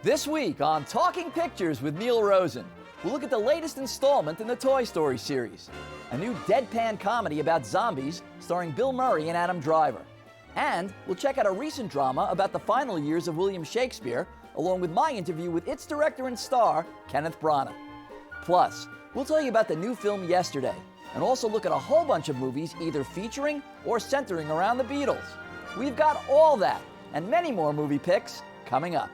This week on Talking Pictures with Neil Rosen, we'll look at the latest installment in the Toy Story series, a new deadpan comedy about zombies starring Bill Murray and Adam Driver. And we'll check out a recent drama about the final years of William Shakespeare, along with my interview with its director and star, Kenneth Branagh. Plus, we'll tell you about the new film Yesterday, and also look at a whole bunch of movies either featuring or centering around the Beatles. We've got all that and many more movie picks coming up.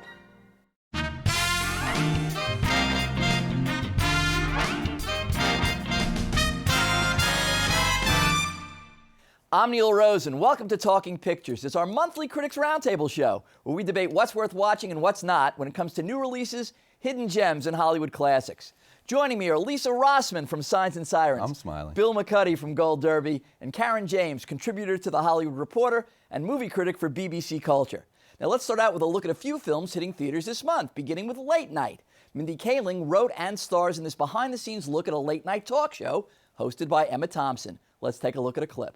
I'm Neil Rosen. Welcome to Talking Pictures. It's our monthly Critics Roundtable show where we debate what's worth watching and what's not when it comes to new releases, hidden gems, and Hollywood classics. Joining me are Lisa Rosman from Signs and Sirens. I'm smiling. Bill McCuddy from Gold Derby, and Caryn James, contributor to The Hollywood Reporter and movie critic for BBC Culture. Now let's start out with a look at a few films hitting theaters this month, beginning with Late Night. Mindy Kaling wrote and stars in this behind-the-scenes look at a late-night talk show hosted by Emma Thompson. Let's take a look at a clip.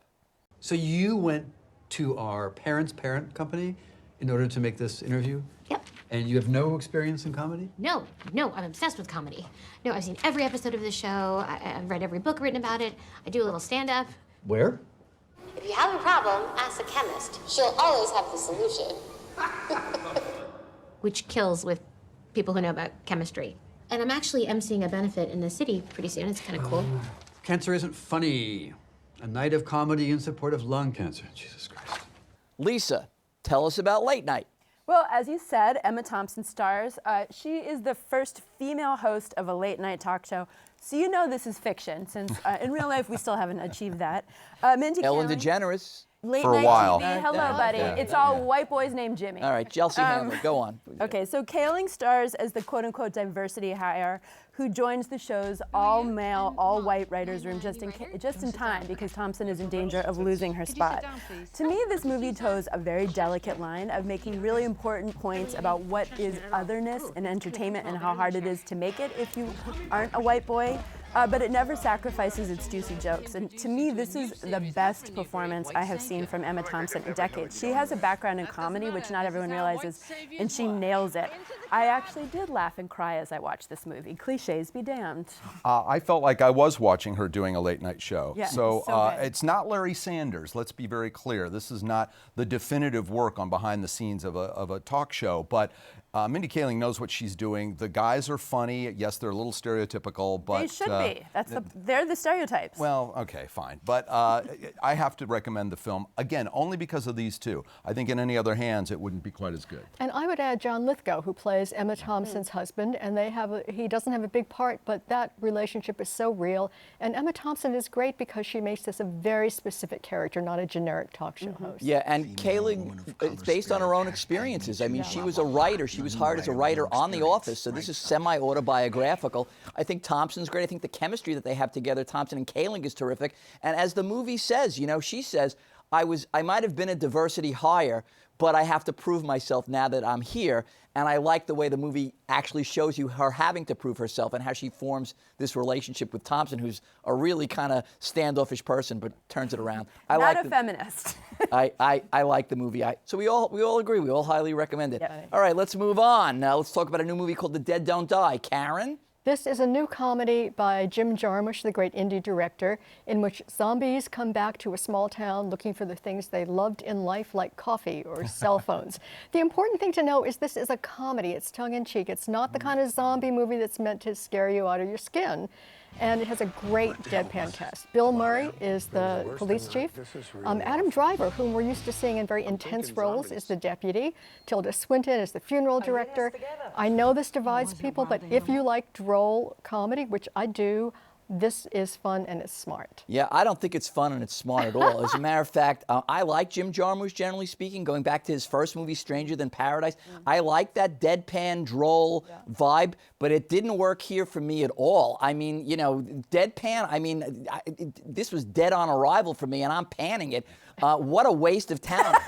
So you went to our parents' parent company in order to make this interview? Yep. And you have no experience in comedy? No, I'm obsessed with comedy. No, I've seen every episode of the show. I've read every book written about it. I do a little stand-up. Where? If you have a problem, ask a chemist. She'll always have the solution. Which kills with people who know about chemistry. And I'm actually emceeing a benefit in the city pretty soon. It's kind of cool. Cancer isn't funny. A night of comedy in support of lung cancer. Jesus Christ. Lisa, tell us about Late Night. Well, as you said, Emma Thompson stars. She is the first female host of a late-night talk show. So you know this is fiction, since in real life we still haven't achieved that. Mindy Ellen Kaling, DeGeneres. Late-night TV. Hello, buddy. yeah, It's all white boys named Jimmy. All right, Chelsea Handler, go on. Okay, so Kaling stars as the quote-unquote diversity hire who joins the show's all-male, all-white writers' room just in time because Thompson is in danger of losing her spot. To me, this movie toes a very delicate line of making really important points about what is otherness in entertainment and how hard it is to make it if you aren't a white boy. But it never sacrifices its juicy jokes. And to me, this is the best performance I have seen from Emma Thompson in decades. She has a background in comedy, which not everyone realizes, and she nails it. I actually did laugh and cry as I watched this movie. Cliches be damned. I felt like I was watching her doing a late night show. Yeah, so good. it's not Larry Sanders, let's be very clear. This is not the definitive work on behind the scenes of a talk show, but Mindy Kaling knows what she's doing. The guys are funny. Yes, they're a little stereotypical, but... They should be. They're the stereotypes. Well, okay, fine. But I have to recommend the film, again, only because of these two. I think in any other hands, it wouldn't be quite as good. And I would add John Lithgow, who plays Emma Thompson's husband, and he doesn't have a big part, but that relationship is so real. And Emma Thompson is great because she makes this a very specific character, not a generic talk show host. Yeah, and Kaling, it's based on her own experiences. I mean, she was a writer. She was hired as a writer on The Office, so this is semi-autobiographical. I think Thompson's great. I think the chemistry that they have together, Thompson and Kaling, is terrific. And as the movie says, you know, she says, I might have been a diversity hire, but I have to prove myself now that I'm here. And I like the way the movie actually shows you her having to prove herself and how she forms this relationship with Thompson, who's a really kind of standoffish person, but turns it around. Not a feminist. I like the movie. So we all agree. We all highly recommend it. Yeah. All right, let's move on. Now let's talk about a new movie called The Dead Don't Die. Caryn? This is a new comedy by Jim Jarmusch, the great indie director, in which zombies come back to a small town looking for the things they loved in life, like coffee or cell phones. The important thing to know is this is a comedy. It's tongue-in-cheek. It's not the kind of zombie movie that's meant to scare you out of your skin. And it has a great deadpan cast. Bill Murray is the police chief. Adam Driver, whom we're used to seeing in very intense roles, is the deputy. Tilda Swinton is the funeral director. I know this divides people, but if you like droll comedy, which I do, this is fun and it's smart. Yeah, I don't think it's fun and it's smart at all. As a matter of fact, I like Jim Jarmusch, generally speaking, going back to his first movie, Stranger Than Paradise. I like that deadpan, droll vibe, but it didn't work here for me at all. I mean, you know, deadpan, I mean, this was dead on arrival for me, and I'm panning it. What a waste of talent.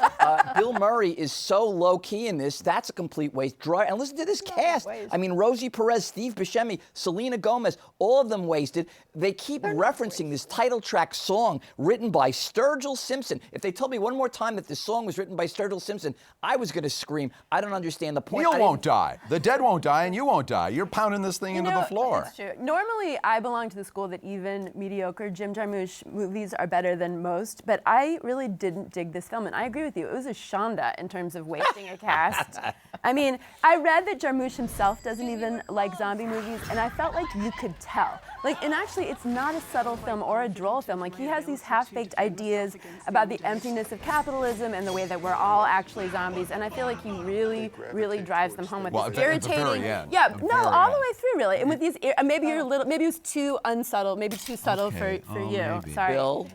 Bill Murray is so low-key in this. That's a complete waste. And listen to this cast. I mean, Rosie Perez, Steve Buscemi, Selena Gomez, all of them wasted. They keep referencing this title track song written by Sturgill Simpson. If they told me one more time that this song was written by Sturgill Simpson, I was going to scream. I don't understand the point. Neil won't die. The dead won't die, and you won't die. You're pounding this thing into the floor. That's true. Normally, I belong to the school that even mediocre Jim Jarmusch movies are better than most, but I really didn't dig this film, and I agree with you. It was a shonda in terms of wasting a cast. I mean, I read that Jarmusch himself doesn't even like zombie movies, and I felt like you could tell. Like, and actually, it's not a subtle film or a droll film. Like, he has these half-baked ideas about the emptiness of capitalism and the way that we're all actually zombies, and I feel like he really, really drives them home with this irritating. At the very end. Yeah, no, all the way through, really. And with these, maybe you're a little, maybe it was too unsubtle, maybe too subtle for you. Maybe. Sorry. Bill?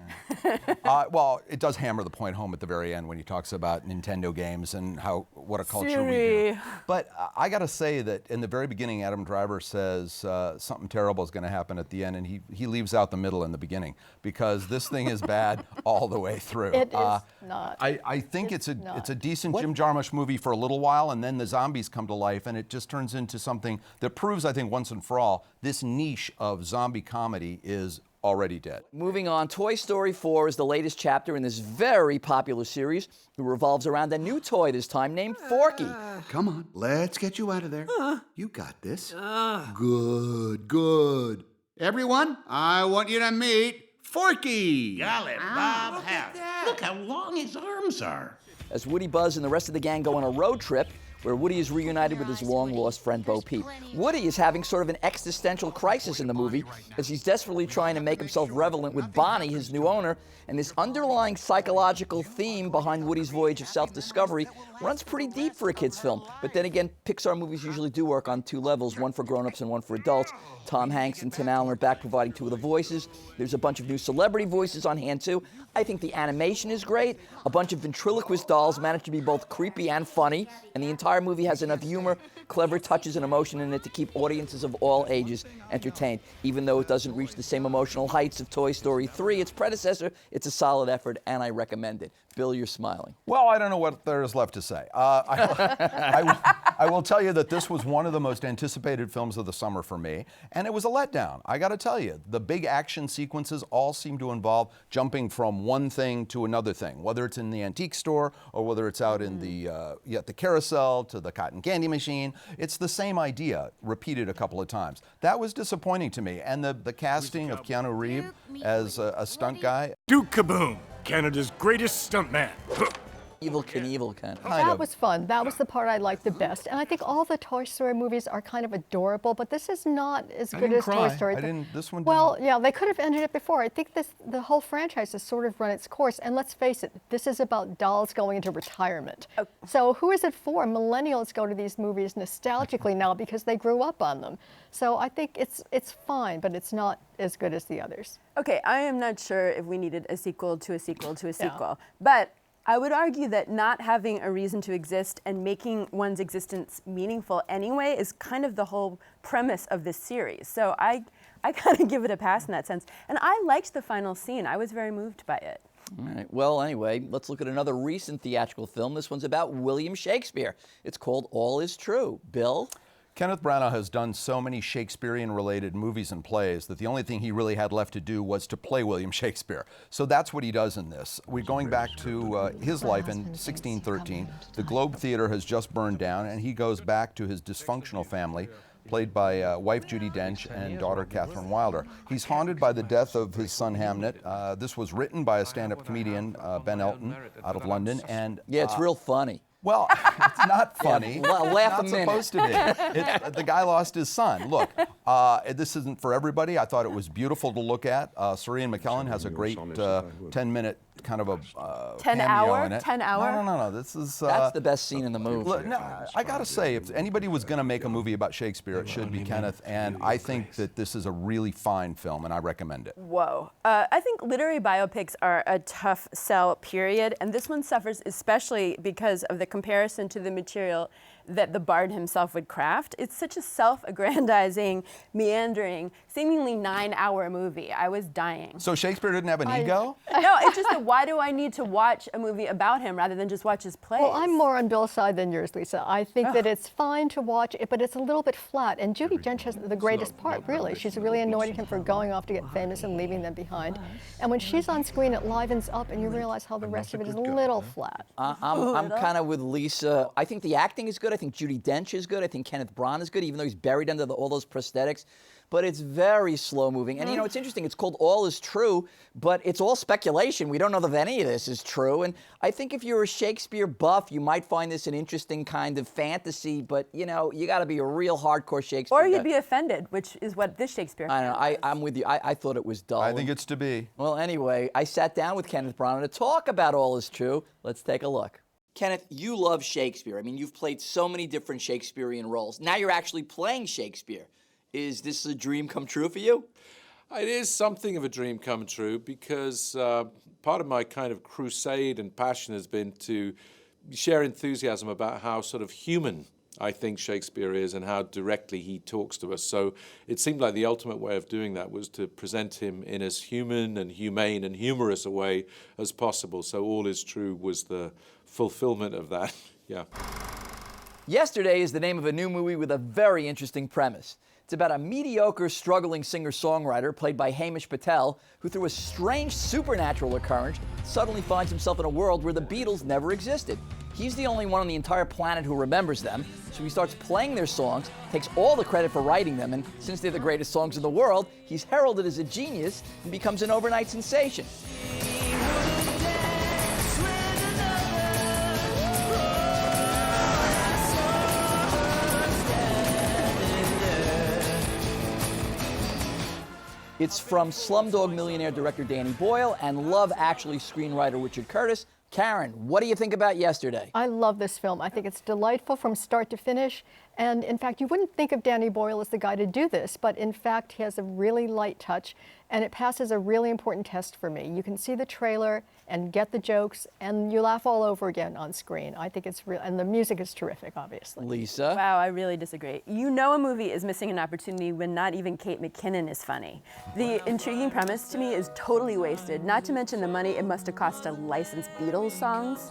Well, it does hammer the point home at the very end when he talks about Nintendo games and what a culture we do. But I got to say that in the very beginning, Adam Driver says something terrible is going to happen at the end, and he leaves out the middle in the beginning because this thing is bad all the way through. It is not. I think it's a decent Jim Jarmusch movie for a little while, and then the zombies come to life, and it just turns into something that proves, I think, once and for all, this niche of zombie comedy is already dead. Moving on, Toy Story 4 is the latest chapter in this very popular series. It revolves around a new toy this time named Forky. Come on, let's get you out of there. You got this. Good, good. Everyone, I want you to meet Forky. Golly, Bob Harris. Look how long his arms are. As Woody, Buzz, and the rest of the gang go on a road trip where Woody is reunited with his long-lost friend Bo Peep. Woody is having sort of an existential crisis in the movie as he's desperately trying to make himself relevant with Bonnie, his new owner, and this underlying psychological theme behind Woody's voyage of self-discovery runs pretty deep for a kid's film. But then again, Pixar movies usually do work on two levels, one for grown-ups and one for adults. Tom Hanks and Tim Allen are back providing two of the voices. There's a bunch of new celebrity voices on hand too. I think the animation is great. A bunch of ventriloquist dolls manage to be both creepy and funny, and the entire movie has enough humor, clever touches, and emotion in it to keep audiences of all ages entertained. Even though it doesn't reach the same emotional heights of Toy Story 3, its predecessor, it's a solid effort, and I recommend it. Bill, you're smiling. Well, I don't know what there is left to say. I will tell you that this was one of the most anticipated films of the summer for me, and it was a letdown. I got to tell you, the big action sequences all seem to involve jumping from one thing to another thing, whether it's in the antique store or whether it's out in the carousel to the cotton candy machine. It's the same idea repeated a couple of times. That was disappointing to me, and the casting of Keanu Reeves as a stunt guy. Duke Kaboom, Canada's greatest stuntman. Evil Knievel kind of. That was fun. That was the part I liked the best. And I think all the Toy Story movies are kind of adorable, but this is not as good as Toy Story. This one didn't. Well, yeah, they could have ended it before. I think the whole franchise has sort of run its course. And let's face it, this is about dolls going into retirement. So who is it for? Millennials go to these movies nostalgically now because they grew up on them. So I think it's fine, but it's not as good as the others. Okay, I am not sure if we needed a sequel to a sequel to a sequel, but I would argue that not having a reason to exist and making one's existence meaningful anyway is kind of the whole premise of this series. So I kind of give it a pass in that sense. And I liked the final scene. I was very moved by it. All right. Well, anyway, let's look at another recent theatrical film. This one's about William Shakespeare. It's called All Is True. Bill? Kenneth Branagh has done so many Shakespearean-related movies and plays that the only thing he really had left to do was to play William Shakespeare. So that's what he does in this. We're going back to his life in 1613. The Globe Theatre has just burned down, and he goes back to his dysfunctional family, played by wife Judi Dench and daughter Catherine Wilder. He's haunted by the death of his son Hamnet. This was written by a stand-up comedian, Ben Elton, out of London. And yeah, it's real funny. Well, it's not funny. Yeah, laugh it's a minute. Not supposed to be. The guy lost his son. Look, this isn't for everybody. I thought it was beautiful to look at. Sir-Ian McKellen has a great 10-minute kind of a 10 cameo hour? in it. 10 hour? No. This is that's the best scene in the movie. Look, no, I gotta say, if anybody was going to make a movie about Shakespeare, it should be Kenneth. And I think that this is a really fine film, and I recommend it. Whoa. I think literary biopics are a tough sell, period. And this one suffers especially because of the comparison to the material that the bard himself would craft. It's such a self-aggrandizing, meandering, seemingly 9-hour movie. I was dying. So Shakespeare didn't have an ego? No, it's just that why do I need to watch a movie about him rather than just watch his plays? Well, I'm more on Bill's side than yours, Lisa. I think that it's fine to watch it, but it's a little bit flat. And Judi Dench has the greatest part, really. She's really annoyed at him for going off to get famous and leaving them behind. And when she's on screen, it livens up, and you realize how the rest of it is a little flat. I'm kind of with Lisa. I think the acting is good. I think Judi Dench is good. I think Kenneth Branagh is good, even though he's buried under all those prosthetics. But it's very slow moving. And you know, it's interesting. It's called All Is True, but it's all speculation. We don't know if any of this is true. And I think if you're a Shakespeare buff, you might find this an interesting kind of fantasy. But, you know, you got to be a real hardcore Shakespeare Or guy. you'd be offended, which is what this Shakespeare I don't know. I'm with you. I thought it was dull. I think it's to be. Well, anyway, I sat down with Kenneth Branagh to talk about All Is True. Let's take a look. Kenneth, you love Shakespeare. I mean, you've played so many different Shakespearean roles. Now you're actually playing Shakespeare. Is this a dream come true for you? It is something of a dream come true because part of my kind of crusade and passion has been to share enthusiasm about how sort of human I think Shakespeare is and how directly he talks to us. So it seemed like the ultimate way of doing that was to present him in as human and humane and humorous a way as possible. So All Is True was the fulfillment of that. Yeah. Yesterday is the name of a new movie with a very interesting premise. It's about a mediocre, struggling singer-songwriter played by Hamish Patel, who through a strange supernatural occurrence suddenly finds himself in a world where the Beatles never existed. He's the only one on the entire planet who remembers them, so he starts playing their songs, takes all the credit for writing them, and since they're the greatest songs in the world, he's heralded as a genius and becomes an overnight sensation. It's from Slumdog Millionaire director Danny Boyle and Love Actually screenwriter Richard Curtis. Karen, what do you think about Yesterday? I love this film. I think it's delightful from start to finish. And in fact, you wouldn't think of Danny Boyle as the guy to do this, but in fact, he has a really light touch, and it passes a really important test for me. You can see the trailer and get the jokes, and you laugh all over again on screen. I think it's real, and the music is terrific, obviously. Lisa? Wow, I really disagree. You know a movie is missing an opportunity when not even Kate McKinnon is funny. The intriguing premise to me is totally wasted, not to mention the money it must have cost to license Beatles songs.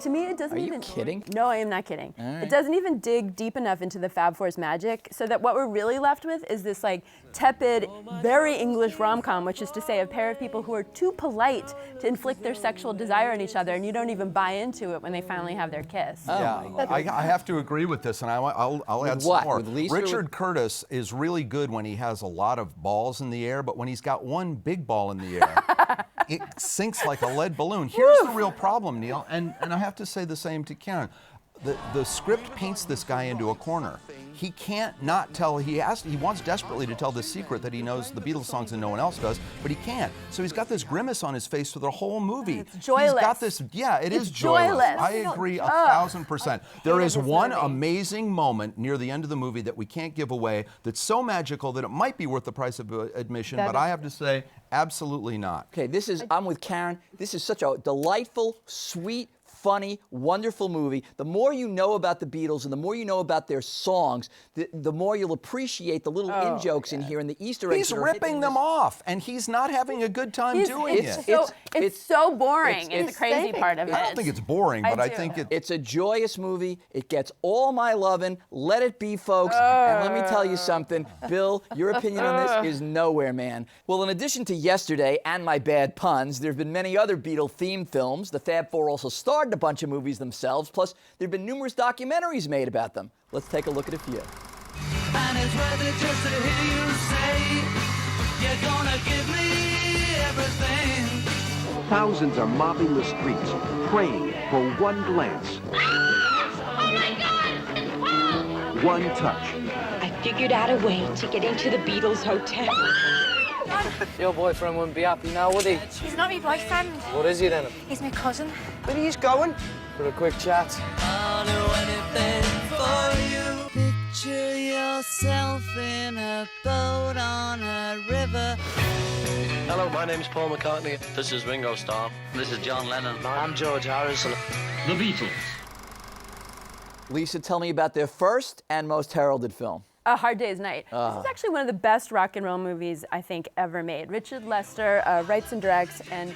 To me, it doesn't even... Are you kidding? No, I am not kidding. All right. It doesn't even dig deep enough into the Fab Four's magic, so that what we're really left with is this like tepid, very English rom-com, which is to say a pair of people who are too polite to inflict their sexual desire on each other, and you don't even buy into it when they finally have their kiss. Yeah, I have to agree with this, and I'll add some more. With Lisa Richard Curtis is really good when he has a lot of balls in the air, but when he's got one big ball in the air, it sinks like a lead balloon. Here's the real problem, Neil, and I have to say the same to Karen. The script paints this guy into a corner. He can't not tell, he wants desperately to tell this secret that he knows the Beatles songs and no one else does, but he can't. So he's got this grimace on his face for the whole movie. It's joyless. He's got this, yeah, it's joyless. I agree 1,000%. There is one amazing moment near the end of the movie that we can't give away that's so magical that it might be worth the price of admission, but I have to say, absolutely not. Okay, I'm with Karen. This is such a delightful, sweet, funny, wonderful movie. The more you know about the Beatles and the more you know about their songs, the more you'll appreciate the little in-jokes in here and the Easter eggs. He's ripping them off, and he's not having a good time doing it. It's so boring is the crazy part of it. I don't think it's boring, but I think it's a joyous movie. It gets all my lovin'. Let it be, folks. And let me tell you something. Bill, your opinion on this is nowhere, man. Well, in addition to Yesterday and my bad puns, there have been many other Beatle-themed films. The Fab Four also starred in a bunch of movies themselves. Plus, there have been numerous documentaries made about them. Let's take a look at a few. And it's worth it just to hear you say you're gonna give me everything. Thousands are mobbing the streets, praying for one glance. Oh my God! One touch. I figured out a way to get into the Beatles hotel. Your boyfriend wouldn't be happy now, would he? He's not my boyfriend. What is he then? He's my cousin. But he's going for a quick chat. I'll do anything for you. Picture yourself in a boat on a river. Hello, my name's Paul McCartney. This is Ringo Starr. This is John Lennon. I'm George Harrison. The Beatles. Lisa, tell me about their first and most heralded film. A Hard Day's Night. This is actually one of the best rock and roll movies I think ever made. Richard Lester writes and directs, and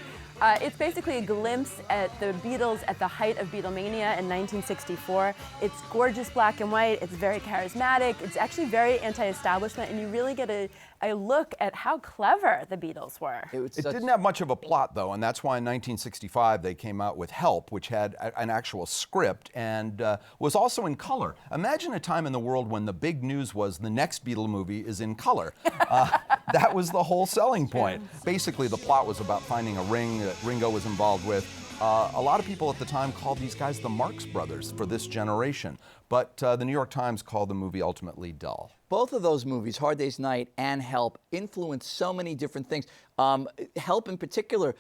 it's basically a glimpse at the Beatles at the height of Beatlemania in 1964. It's gorgeous black and white, it's very charismatic, it's actually very anti-establishment, and you really get a look at how clever the Beatles were. It didn't have much of a plot, though, and that's why in 1965 they came out with Help, which had an actual script and was also in color. Imagine a time in the world when the big news was the next Beatle movie is in color. That was the whole selling point. Basically, the plot was about finding a ring that Ringo was involved with. A lot of people at the time called these guys the Marx Brothers for this generation, but the New York Times called the movie ultimately dull. Both of those movies, Hard Day's Night and Help, influenced so many different things. Help in particular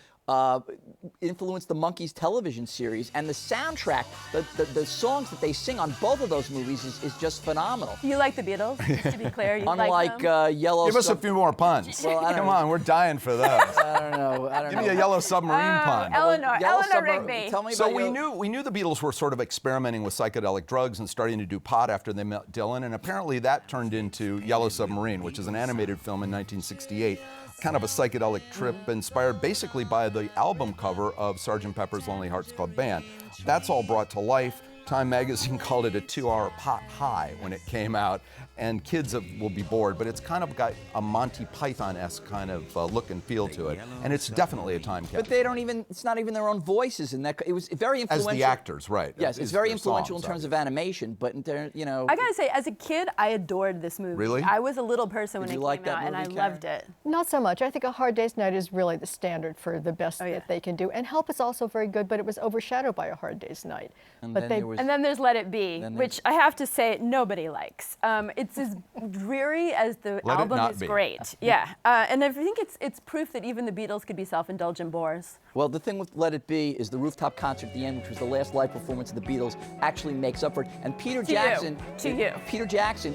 influenced the Monkees television series, and the soundtrack, the songs that they sing on both of those movies is just phenomenal. Do you like the Beatles, just to be clear? You Unlike like Yellow Give us a few more puns. Well, Come on, we're dying for those. I don't know. Give me a Yellow Submarine pun. Eleanor Rigby. Tell me So about we knew the Beatles were sort of experimenting with psychedelic drugs and starting to do pot after they met Dylan, and apparently that turned into Yellow Submarine, which is an animated film in 1968. Kind of a psychedelic trip inspired basically by the album cover of Sgt. Pepper's Lonely Hearts Club Band. That's all brought to life. Time magazine called it a 2-hour pot high when it came out, and kids will be bored, but it's kind of got a Monty Python-esque kind of look and feel to it, and it's definitely a time capsule. But they don't even, it's not even their own voices in that. It was very influential. As the actors, right. Yes, it's very influential in terms of animation, but you know. I gotta say, as a kid, I adored this movie. Really? I was a little person when Did it you like came that out, and I movie, loved it. Not so much. I think A Hard Day's Night is really the standard for the best that they can do. And Help is also very good, but it was overshadowed by A Hard Day's Night. And but then there's Let It Be, which I have to say nobody likes. It's as dreary as the album is great. Yeah, and I think it's proof that even the Beatles could be self-indulgent bores. Well, the thing with Let It Be is the rooftop concert at the end, which was the last live performance of the Beatles, actually makes up for it. And Peter Jackson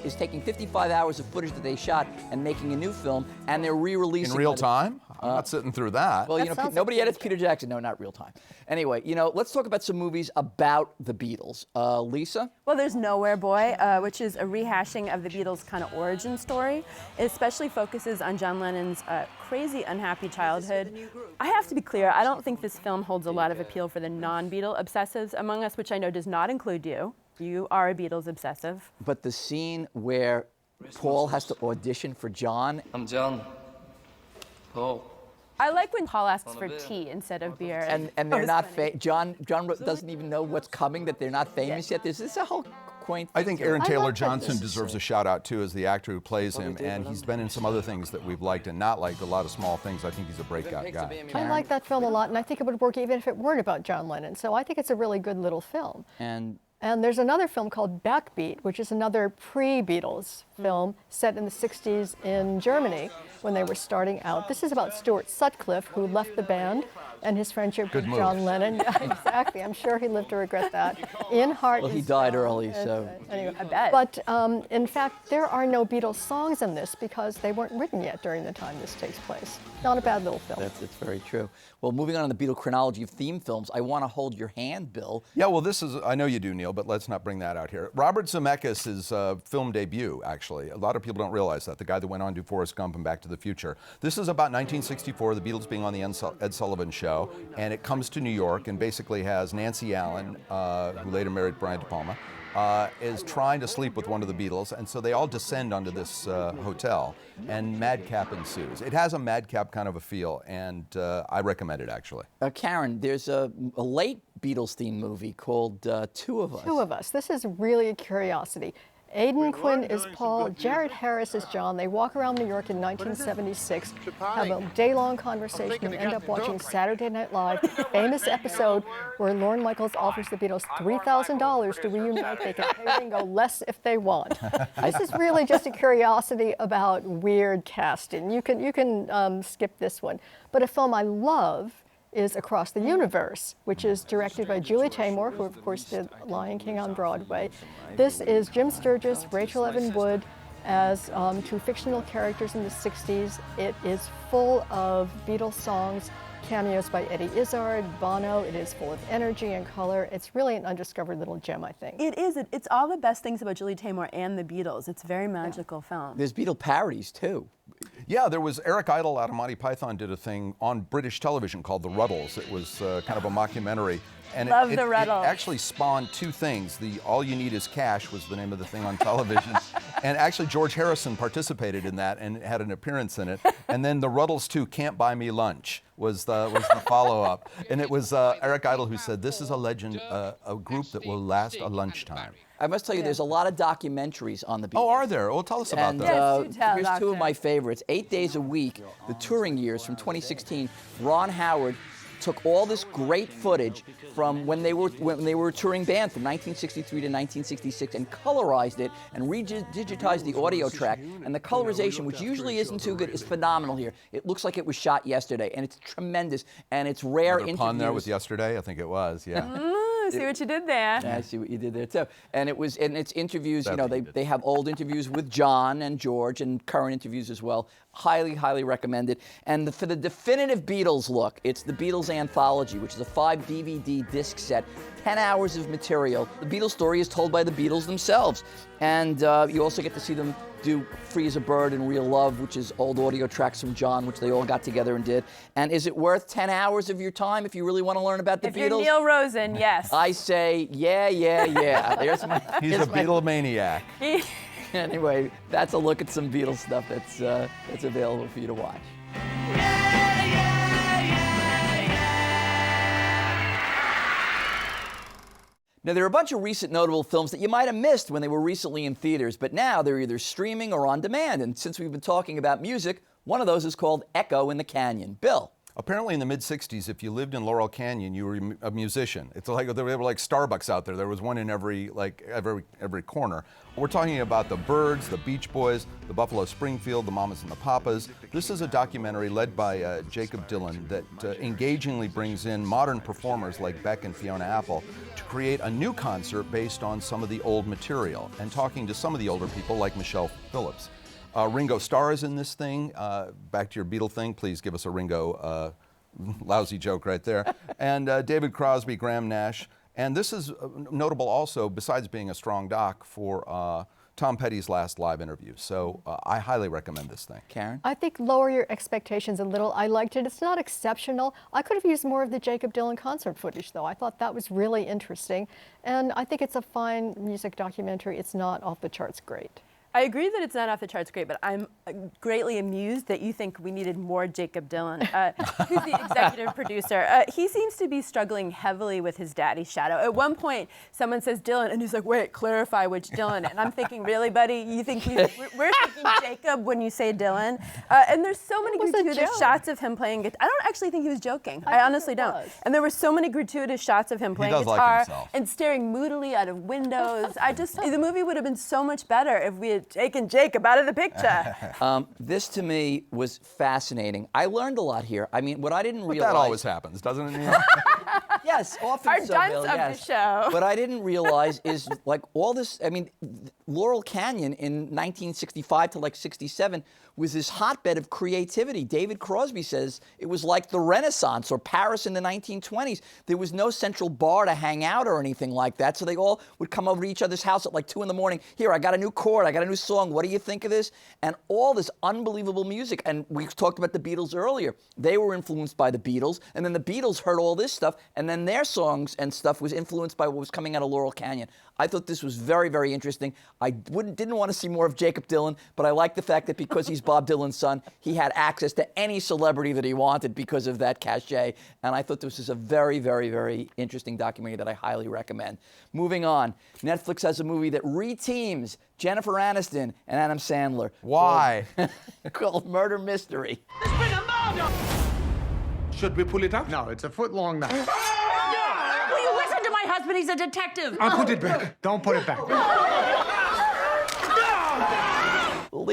is taking 55 hours of footage that they shot and making a new film, and they're re-releasing in real time? I'm not sitting through that. Well, you know, nobody edits Peter Jackson. No, not real time. Anyway, you know, let's talk about some movies about the Beatles. Lisa? Well, there's Nowhere Boy, which is a rehashing of the Beatles' kind of origin story. It especially focuses on John Lennon's crazy, unhappy childhood. I have to be clear, I don't think this film holds a lot of appeal for the non-Beatle obsessives among us, which I know does not include you. You are a Beatles obsessive. But the scene where Paul has to audition for John. I'm John. Paul. I like when Paul asks for tea instead of beer. And they're not John doesn't even know what's coming, that they're not famous yet. This is a whole quaint thing. I think Aaron Taylor Johnson deserves a shout out too as the actor who plays him, and he's been in some other things that we've liked and not liked, a lot of small things. I think he's a breakout guy. I like that film a lot, and I think it would work even if it weren't about John Lennon. So I think it's a really good little film. And there's another film called Backbeat, which is another pre-Beatles film set in the 60s in Germany when they were starting out. This is about Stuart Sutcliffe, who left the band, and his friendship with John Lennon. Exactly. I'm sure he lived to regret that. In heart. Well, he died early, so. Anyway, I bet. But in fact, there are no Beatles songs in this because they weren't written yet during the time this takes place. Not a bad little film. That's very true. Well, moving on to the Beatle chronology of theme films, I Want to Hold Your Hand, Bill. Yeah, well, this is, I know you do, Neil, but let's not bring that out here. Robert Zemeckis' film debut, actually. A lot of people don't realize that. The guy that went on to do Forrest Gump and Back to the Future. This is about 1964, the Beatles being on the Ed Sullivan Show, and it comes to New York and basically has Nancy Allen, who later married Brian De Palma, is trying to sleep with one of the Beatles, and so they all descend onto this hotel, and madcap ensues. It has a madcap kind of a feel, and I recommend it, actually. Caryn, there's a late Beatles-themed movie called Two of Us. Two of Us. This is really a curiosity. Aidan Quinn is Paul, Jared Harris is John. They walk around New York in 1976, have a day-long conversation, and end up watching Saturday Night Live, famous episode where Lorne Michaels offers the Beatles $3,000 to reunite. They can pay Ringo less if they want. This is really just a curiosity about weird casting. You can skip this one. But a film I love is Across the Universe, which is directed by Julie Taymor, who of course did Lion King on Broadway. This is Jim Sturgis, Rachel Evan Wood as two fictional characters in the 60s. It is full of Beatles songs cameos by Eddie Izzard, Bono. It is full of energy and color. It's really an undiscovered little gem, I think. It is. It's all the best things about Julie Taymor and the Beatles. It's a very magical film. There's Beatle parodies, too. Yeah, there was Eric Idle out of Monty Python did a thing on British television called The Ruddles. It was kind of a mockumentary. And Love it The Ruddles. It actually spawned two things. The All You Need Is Cash was the name of the thing on television. And actually George Harrison participated in that and had an appearance in it. And then The Ruddles 2, Can't Buy Me Lunch was the follow-up. And it was Eric Idle who said, this is a legend, a group that will last a lunchtime. I must tell you, there's a lot of documentaries on the Beatles. Oh, are there? Well, tell us about and, those. Here's two of my favorites. 8 Days a Week, the touring years from 2016. Ron Howard took all this great footage from when they were a touring band from 1963 to 1966 and colorized it and digitized the audio track. And the colorization, which usually isn't too good, is phenomenal here. It looks like it was shot yesterday, and it's tremendous. And it's rare Another pun there with yesterday? I think it was, yeah. See what you did there. Yeah, I see what you did there too. And it's interviews. You know, they have old interviews with John and George and current interviews as well. Highly, highly recommended. And for the definitive Beatles look, it's the Beatles Anthology, which is a 5 DVD disc set, 10 hours of material. The Beatles story is told by the Beatles themselves, and you also get to see them do Free as a Bird and Real Love, which is old audio tracks from John, which they all got together and did. And is it worth 10 hours of your time if you really want to learn about the Beatles? If you're Neil Rosen, yes. I say, yeah. He's a Beatlemaniac. Anyway, that's a look at some Beatles stuff that's available for you to watch. Now, there are a bunch of recent notable films that you might have missed when they were recently in theaters, but now they're either streaming or on demand. And since we've been talking about music, one of those is called Echo in the Canyon. Bill. Apparently in the mid-'60s, if you lived in Laurel Canyon, you were a musician. It's like there were like Starbucks out there. There was one in every corner. We're talking about the Byrds, the Beach Boys, the Buffalo Springfield, the Mamas and the Papas. This is a documentary led by Jacob Dylan that engagingly brings in modern performers like Beck and Fiona Apple to create a new concert based on some of the old material and talking to some of the older people like Michelle Phillips. Ringo Starr is in this thing. Back to your Beatle thing, please give us a Ringo lousy joke right there. And David Crosby, Graham Nash. And this is notable also, besides being a strong doc, for Tom Petty's last live interview. So I highly recommend this thing. Karen? I think lower your expectations a little. I liked it. It's not exceptional. I could have used more of the Jacob Dylan concert footage, though. I thought that was really interesting. And I think it's a fine music documentary. It's not off the charts great. I agree that it's not off the charts great, but I'm greatly amused that you think we needed more Jacob Dylan. Who's the executive producer? He seems to be struggling heavily with his daddy shadow. At one point, someone says Dylan, and he's like, wait, clarify which Dylan. And I'm thinking, really, buddy? You think we're thinking Jacob when you say Dylan? And there's so many gratuitous shots of him playing guitar. I don't actually think he was joking. I honestly don't. And there were so many gratuitous shots of him playing guitar and staring moodily out of windows. The movie would have been so much better if we had taken Jacob out of the picture. This to me was fascinating. I learned a lot here. I mean, what I didn't realize. That always happens, doesn't it, Neil? Yes, often Our so, dunce Bill, of yes. the show. What I didn't realize is like all this. I mean, Laurel Canyon in 1965 to like 67 was this hotbed of creativity. David Crosby says it was like the Renaissance or Paris in the 1920s. There was no central bar to hang out or anything like that, so they all would come over to each other's house at like 2 in the morning. Here, I got a new chord, I got a new song, what do you think of this? And all this unbelievable music. And we talked about the Beatles earlier. They were influenced by the Beatles, and then the Beatles heard all this stuff, and then their songs and stuff was influenced by what was coming out of Laurel Canyon. I thought this was very, very interesting. I didn't want to see more of Jacob Dylan, but I like the fact that because he's Bob Dylan's son, he had access to any celebrity that he wanted because of that cachet. And I thought this was a very, very, very interesting documentary that I highly recommend. Moving on, Netflix has a movie that reteams Jennifer Aniston and Adam Sandler. Why? Called Murder Mystery. There's been a murder! Should we pull it out? No, it's a foot long now. Will you listen to my husband? He's a detective. I'll put it back. Don't put it back.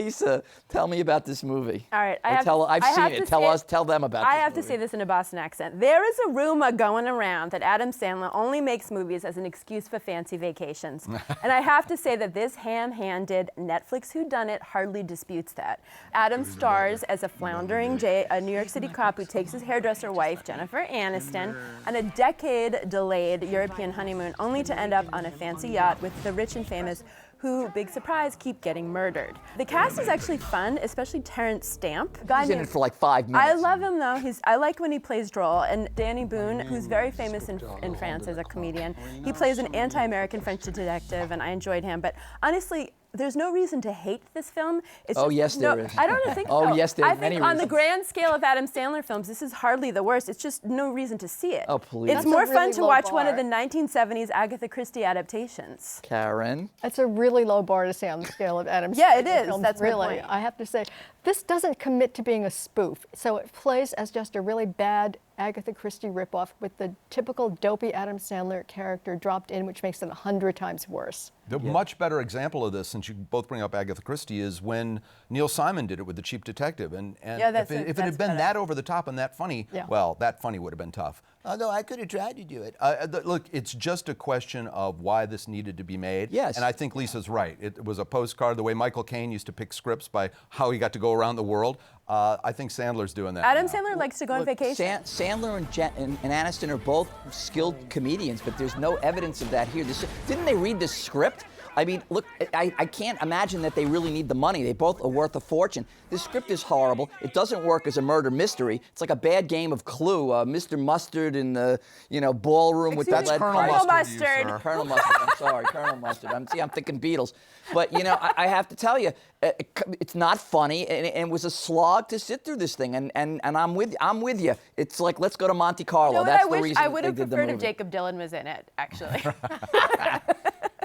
Lisa, tell me about this movie. All right, I've seen it. Tell them about it. I have to say this in a Boston accent. There is a rumor going around that Adam Sandler only makes movies as an excuse for fancy vacations. And I have to say that this ham-handed Netflix whodunit hardly disputes that. Adam stars as a floundering New York City cop who takes his hairdresser wife, Jennifer Aniston, on a decade-delayed European honeymoon, only to end up on a fancy yacht with the rich and famous who, big surprise, keep getting murdered. The cast is actually fun, especially Terrence Stamp. He's in it for like 5 minutes. I love him though. I like when he plays droll. And Danny Boone, who's very famous in France as a comedian, he plays an anti-American French detective, and I enjoyed him. But honestly, there's no reason to hate this film. It's yes, there is. I don't think so. Oh, yes, there are many I think on the reasons. grand scale of Adam Sandler films, this is hardly the worst. It's just no reason to see it. Oh, please. It's more fun to watch one of the 1970s Agatha Christie adaptations. Karen? It's a really low bar to say on the scale of Adam Sandler Yeah, it is. films, That's my really. point. I have to say, this doesn't commit to being a spoof. So it plays as just a really bad Agatha Christie ripoff with the typical dopey Adam Sandler character dropped in, which makes it 100 times worse. The much better example of this, since you both bring up Agatha Christie, is when Neil Simon did it with The Cheap Detective. And if it had been that over the top and that funny, well, that funny would have been tough. Although I could have tried to do it. Look, it's just a question of why this needed to be made. Yes. And I think Lisa's right. It was a postcard, the way Michael Caine used to pick scripts by how he got to go around the world. I think Sandler's doing that. Adam now. Sandler likes to go on vacation. Sandler and Aniston are both skilled comedians, but there's no evidence of that here. Didn't they read the script? I mean, look, I can't imagine that they really need the money. They both are worth a fortune. This script is horrible. It doesn't work as a murder mystery. It's like a bad game of Clue. Mr. Mustard in the ballroom with that lead pipe. Colonel Mustard. Colonel Mustard. I'm sorry, Colonel Mustard. I'm thinking Beatles. But I have to tell you, it's not funny, and it was a slog to sit through this thing. And I'm with you. It's like, let's go to Monte Carlo. That's the reason I would have they did the preferred if movie. Jacob Dylan was in it, actually.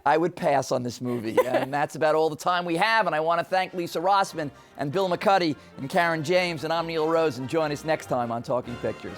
I would pass on this movie. And that's about all the time we have. And I want to thank Lisa Rosman and Bill McCuddy and Caryn James. And I'm Neil Rosen. Join us next time on Talking Pictures.